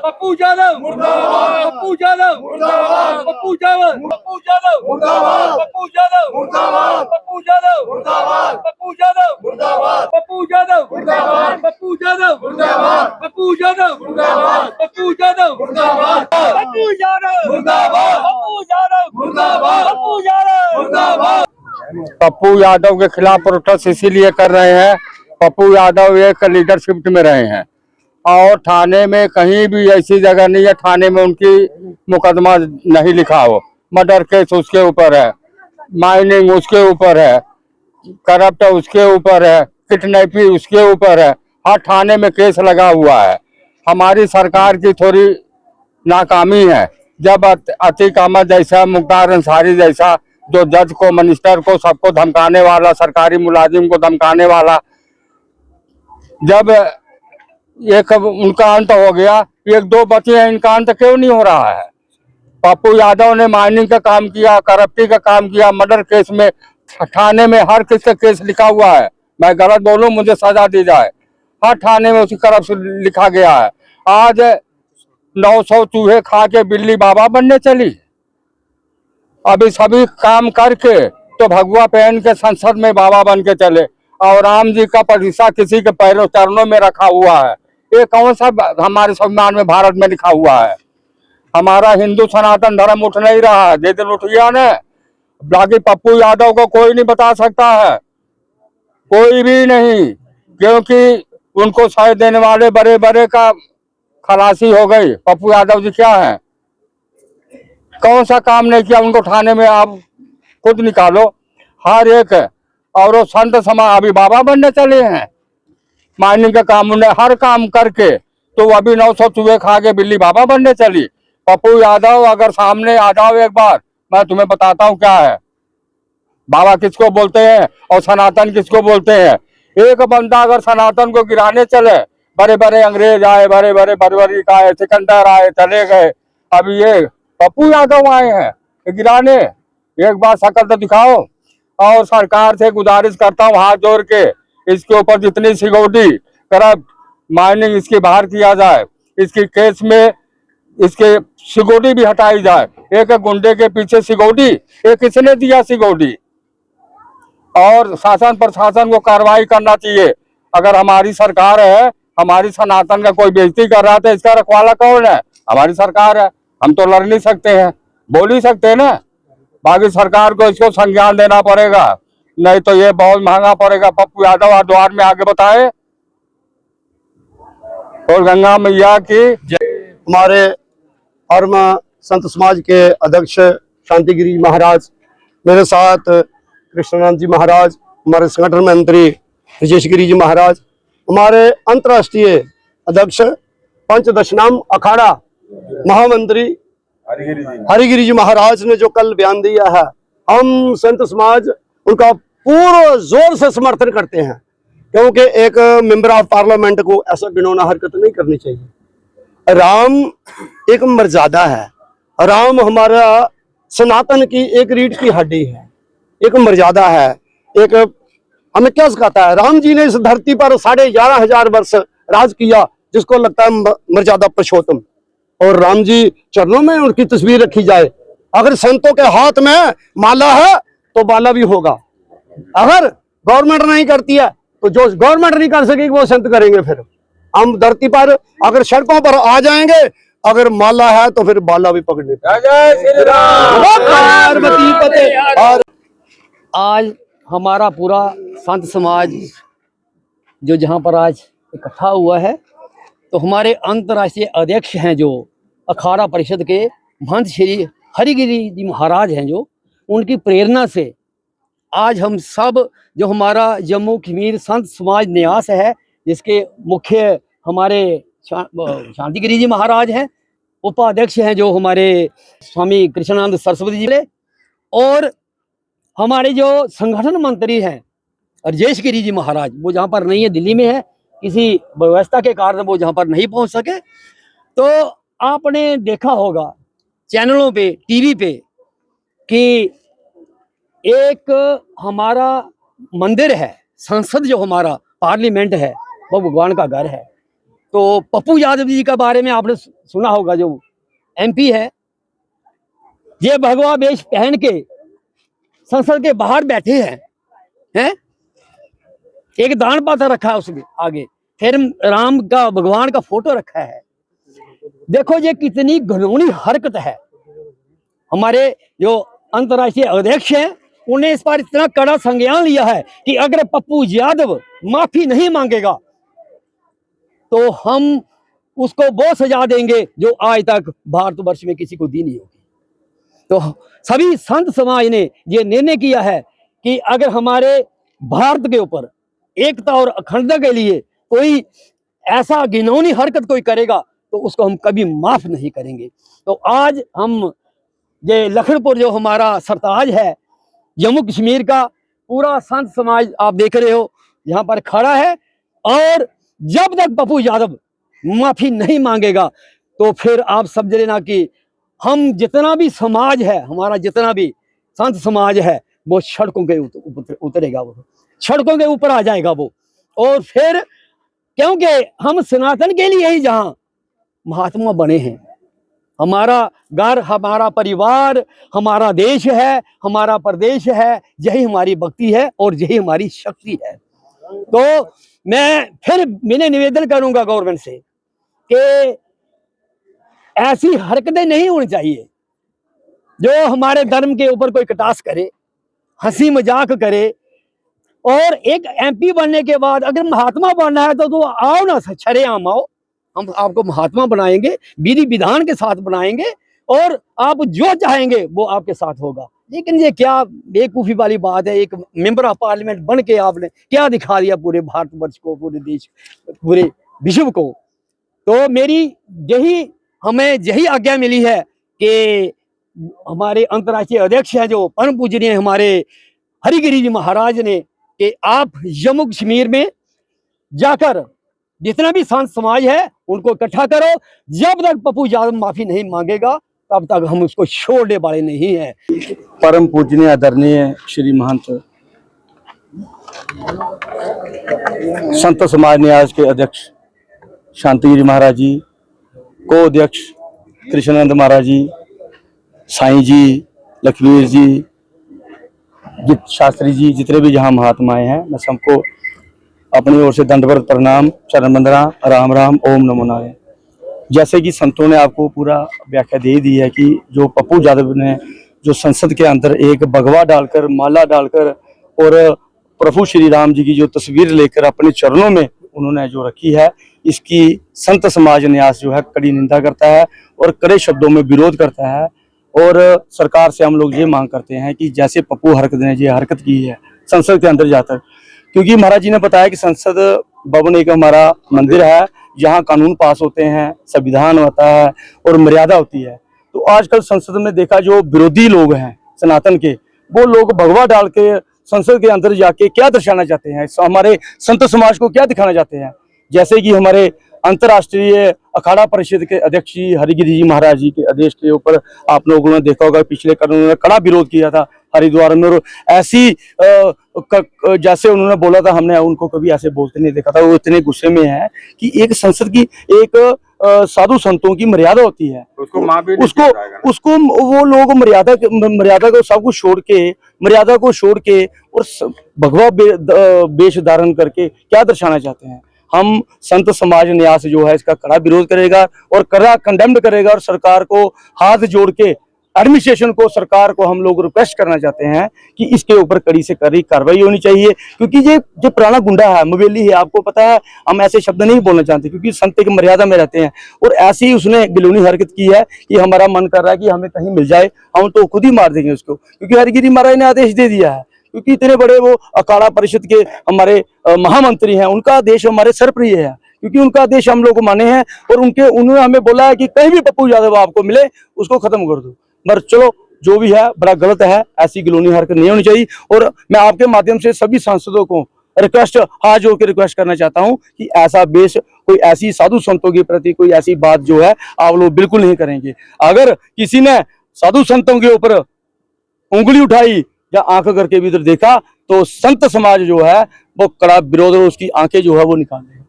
पप्पू यादव मुर्दाबाद, पप्पू यादव मुर्दाबाद, पप्पू यादव, पप्पू यादव मुर्दाबाद, पप्पू यादव मुर्दाबाद, पप्पू यादव मुर्दाबाद, पप्पू यादव मुर्दाबाद, पप्पू यादव मुर्दाबाद, पप्पू यादव मुर्दाबाद, पप्पू यादव मुर्दाबाद, पप्पू यादव मुर्दाबाद, पप्पू यादव मुर्दाबाद, पप्पू यादव मुर्दाबाद, पप्पू यादव मुर्दाबाद। पप्पू यादव के खिलाफ प्रोटेस्ट इसीलिए कर रहे हैं, पप्पू यादव एक लीडरशिप में रहे हैं और थाने में कहीं भी ऐसी जगह नहीं है थाने में उनकी मुकदमा नहीं लिखा हो। मर्डर केस उसके ऊपर है, माइनिंग उसके ऊपर है, करप्ट उसके ऊपर है, किडनैपिंग उसके ऊपर है, हर थाने में केस लगा हुआ है। हमारी सरकार की थोड़ी नाकामी है। जब अतीक अहमद जैसा, मुख्तार अंसारी जैसा जो जज को, मिनिस्टर को, सबको धमकाने वाला, सरकारी मुलाजिम को धमकाने वाला, जब एक उनका अंत हो गया, एक दो बचे हैं, इनका अंत क्यों नहीं हो रहा है? पप्पू यादव ने माइनिंग का काम किया, करप्टी का काम किया, मर्डर केस में थाने में हर किस का केस लिखा हुआ है। मैं गलत बोलूं मुझे सजा दी जाए, हर थाने में उसकी करप्शन लिखा गया है। आज 900 चूहे खा के बिल्ली बाबा बनने चली। अभी सभी काम करके तो भगवा पहन के संसद में बाबा बन के चले और राम जी का प्रतिष्ठा किसी के पैरों चरणों में रखा हुआ है। ये कौन सा हमारे संविधान में भारत में लिखा हुआ है? हमारा हिंदू सनातन धर्म उठ नहीं रहा है, जिस दिन उठ गया ना, बाकी पप्पू यादव को कोई नहीं बता सकता है, कोई भी नहीं, क्योंकि उनको सह देने वाले बड़े बड़े का खलासी हो गई। पप्पू यादव जी क्या है, कौन सा काम नहीं किया उनको थाने में? आप खुद निकालो। हर एक और वो संत समाज अभी बाबा बनने चले हैं, माइनिंग का काम उन्हें हर काम करके तो अभी 900 चूहे खा के बिल्ली बाबा बनने चली। पप्पू यादव अगर सामने आ जाओ एक बार, मैं तुम्हें बताता हूँ क्या है बाबा किसको बोलते हैं और सनातन किसको बोलते हैं। एक बंदा अगर सनातन को गिराने चले, बड़े बड़े अंग्रेज आए, बड़े बड़े बरबरीक आए, सिकंदर आए, चले गए, अभी ये पप्पू यादव आए हैं गिराने। एक बार शक्ल तो दिखाओ। और सरकार से गुजारिश करता हूँ हाथ जोड़ के, इसके ऊपर जितनी सिक्योरिटी करप्ट माइनिंग इसकी बाहर किया जाए, इसकी केस में इसके सिक्योरिटी भी हटाई जाए। एक गुंडे के पीछे सिक्योरिटी, ये किसने दिया सिक्योरिटी? और शासन प्रशासन को कार्रवाई करना चाहिए। अगर हमारी सरकार है, हमारी सनातन का कोई बेइज्जती कर रहा है तो इसका रखवाला कौन है? हमारी सरकार है। हम तो लड़ नहीं सकते हैं, बोल ही सकते हैं ना। बाकी सरकार को इसको संज्ञान देना पड़ेगा, नहीं तो ये बहुत महंगा पड़ेगा। पप्पू यादव हरिद्वार में आगे बताए और गंगा मैया की जय। हमारे अर्म संत समाज के अध्यक्ष शांतिगिरी महाराज, मेरे साथ कृष्णानंद जी महाराज, हमारे संगठन मंत्री राजेश गिरी जी महाराज, हमारे अंतर्राष्ट्रीय अध्यक्ष पंचदशनाम अखाड़ा महामंत्री हरिगिरी जी महाराज ने जो कल बयान दिया है, हम संत समाज उनका पूरा जोर से समर्थन करते हैं, क्योंकि एक मेंबर ऑफ पार्लियामेंट को ऐसा घिनौना हरकत नहीं करनी चाहिए। राम एक मर्यादा है, राम हमारा सनातन की एक रीढ़ की हड्डी है, एक मर्यादा है। एक हमें क्या सिखाता है? राम जी ने इस धरती पर 11,500 वर्ष राज किया, जिसको लगता है मर्यादा पुरुषोत्तम, और राम जी चरणों में उनकी तस्वीर रखी जाए। अगर संतों के हाथ में माला है तो बाला भी होगा। अगर गवर्नमेंट नहीं करती है तो जो गवर्नमेंट नहीं कर सकेगी वो संत करेंगे। फिर हम धरती पर अगर सड़कों पर आ जाएंगे, अगर माला है तो फिर बाला भी पकड़ लेते हैं। और आज हमारा पूरा संत समाज जो जहाँ पर आज इकट्ठा हुआ है, तो हमारे अंतर्राष्ट्रीय अध्यक्ष हैं जो अखाड़ा परिषद के महंत श्री हरिगिरी जी महाराज हैं, जो उनकी प्रेरणा से आज हम सब जो हमारा जम्मू कश्मीर संत समाज न्यास है, जिसके मुख्य हमारे शांतिगिरी जी महाराज हैं, उपाध्यक्ष हैं जो हमारे स्वामी कृष्णानंद सरस्वती जी, और हमारे जो संगठन मंत्री हैं राजेश गिरी जी महाराज, वो जहाँ पर नहीं है, दिल्ली में है, किसी व्यवस्था के कारण वो जहाँ पर नहीं पहुँच सके। तो आपने देखा होगा चैनलों पे, टीवी पे, कि एक हमारा मंदिर है, संसद जो हमारा पार्लियामेंट है, वो भगवान का घर है। तो पप्पू यादव जी के बारे में आपने सुना होगा, जो MP है, ये भगवा वेश पहन के संसद के बाहर बैठे हैं, एक दान पात्र रखा है उसके आगे, फिर राम का, भगवान का फोटो रखा है। देखो ये कितनी घिनौनी हरकत है। हमारे जो अंतर्राष्ट्रीय अध्यक्ष हैं उन्हें इस पर इतना कड़ा संज्ञान लिया है कि अगर पप्पू यादव माफी नहीं मांगेगा तो हम उसको वो सजा देंगे जो आज तक भारतवर्ष में किसी को दी नहीं होगी। तो सभी संत समाज ने ये निर्णय किया है कि अगर हमारे भारत के ऊपर एकता और अखंडता के लिए कोई ऐसा घिनौनी हरकत कोई करेगा तो उसको हम कभी माफ नहीं करेंगे। तो आज हम ये लखनपुर जो हमारा सरताज है जम्मू कश्मीर का, पूरा संत समाज आप देख रहे हो यहाँ पर खड़ा है, और जब तक पप्पू यादव माफी नहीं मांगेगा तो फिर आप समझ लेना कि हम जितना भी समाज है, हमारा जितना भी संत समाज है, वो सड़कों के उतरेगा, वो सड़कों के ऊपर आ जाएगा वो। और फिर क्योंकि हम सनातन के लिए ही जहाँ महात्मा बने हैं, हमारा घर, हमारा परिवार, हमारा देश है, हमारा प्रदेश है, यही हमारी भक्ति है और यही हमारी शक्ति है। तो मैंने निवेदन करूंगा गवर्नमेंट से कि ऐसी हरकतें नहीं होनी चाहिए जो हमारे धर्म के ऊपर कोई कटाक्ष करे, हंसी मजाक करे। और एक MP बनने के बाद अगर महात्मा बनना है तो आओ ना, छरेआम आओ, हम आपको महात्मा बनाएंगे, विधि विधान के साथ बनाएंगे और आप जो चाहेंगे वो आपके साथ होगा। लेकिन ये क्या बेवकूफ़ी वाली बात है, एक मेंबर ऑफ पार्लियामेंट बन के आपने क्या दिखा दिया पूरे भारतवर्ष को, पूरे देश, पूरे विश्व को। तो हमें यही आज्ञा मिली है कि हमारे अंतर्राष्ट्रीय अध्यक्ष हैं जो परम पूजनीय हमारे हरिगिरी जी महाराज ने, कि आप जम्मू कश्मीर में जाकर जितना भी संत समाज है उनको इकट्ठा करो। जब तक पप्पू यादव माफी नहीं मांगेगा तब तक हम उसको छोड़ने वाले नहीं हैं। परम पूजनीय आदरणीय श्री महंत संत समाज न्यास के अध्यक्ष शांतिगिरी महाराज जी, को अध्यक्ष कृष्णानंद महाराज जी, साईं जी, लक्ष्मीर जी, शास्त्री जी, जितने भी यहाँ महात्माएं हैं, मैं सबको अपनी ओर से दंडवत प्रणाम, चरण वंदना, राम राम, ओम नमो नारायण। जैसे कि संतों ने आपको पूरा व्याख्या दे दी है कि जो पप्पू यादव ने जो संसद के अंदर एक भगवा डालकर, माला डालकर और प्रभु श्री राम जी की जो तस्वीर लेकर अपने चरणों में उन्होंने जो रखी है, इसकी संत समाज न्यास जो है कड़ी निंदा करता है और कड़े शब्दों में विरोध करता है। और सरकार से हम लोग ये मांग करते हैं कि जैसे पप्पू ने ये हरकत की है संसद के अंदर जाकर, क्योंकि महाराज जी ने बताया कि संसद भवन एक हमारा मंदिर है जहाँ कानून पास होते हैं, संविधान होता है और मर्यादा होती है। तो आजकल संसद में देखा जो विरोधी लोग हैं सनातन के, वो लोग भगवा डाल के संसद के अंदर जाके क्या दर्शाना चाहते हैं, हमारे संत समाज को क्या दिखाना चाहते हैं। जैसे कि हमारे अंतर्राष्ट्रीय अखाड़ा परिषद के अध्यक्ष जी हरिगिरी जी महाराज जी के आदेश के ऊपर आप लोगों ने देखा होगा, पिछले कल उन्होंने कड़ा विरोध किया था हरिद्वार में, और ऐसी जैसे उन्होंने बोला था, हमने उनको कभी ऐसे बोलते नहीं देखा था। वो इतने गुस्से में है कि एक संसद की एक साधु संतों की मर्यादा होती है, उसको वो लोग मर्यादा को सब कुछ छोड़ के, मर्यादा को छोड़ के और भगवा वेश धारण करके क्या दर्शाना चाहते हैं। हम संत समाज न्यास जो है इसका कड़ा विरोध करेगा और कड़ा कंडेम्ड करेगा, और सरकार को हाथ जोड़ के, एडमिनिस्ट्रेशन को, सरकार को हम लोग रिक्वेस्ट करना चाहते हैं कि इसके ऊपर कड़ी से कड़ी कार्रवाई होनी चाहिए। क्योंकि ये जो पुराना गुंडा है, मवेली है, आपको पता है, हम ऐसे शब्द नहीं बोलना चाहते क्योंकि संत की मर्यादा में रहते हैं। और ऐसी उसने गिलोनी हरकत की है कि हमारा मन कर रहा है कि हमें कहीं मिल जाए, हम तो खुद ही मार देंगे उसको, क्योंकि हरिगिरी महाराज ने आदेश दे दिया है। क्योंकि इतने बड़े वो अखाड़ा परिषद के हमारे महामंत्री हैं, उनका आदेश हमारे सर्वप्रिय है, क्योंकि उनका आदेश हम लोग माने हैं। और उन्होंने हमें बोला है कि कहीं भी पप्पू यादव आपको मिले उसको खत्म कर दो। पर चलो जो भी है बड़ा गलत है, ऐसी गिलोनी हरकत नहीं होनी चाहिए। और मैं आपके माध्यम से सभी सांसदों को रिक्वेस्ट, हाथ जोड़ के रिक्वेस्ट करना चाहता हूं कि ऐसा बेश, कोई ऐसी साधु संतों के प्रति कोई ऐसी बात जो है आप लोग बिल्कुल नहीं करेंगे। अगर किसी ने साधु संतों के ऊपर उंगली उठाई या आंख करके भी इधर देखा तो संत समाज जो है वो कड़ा विरोध और उसकी आंखें जो है वो निकाल देगा।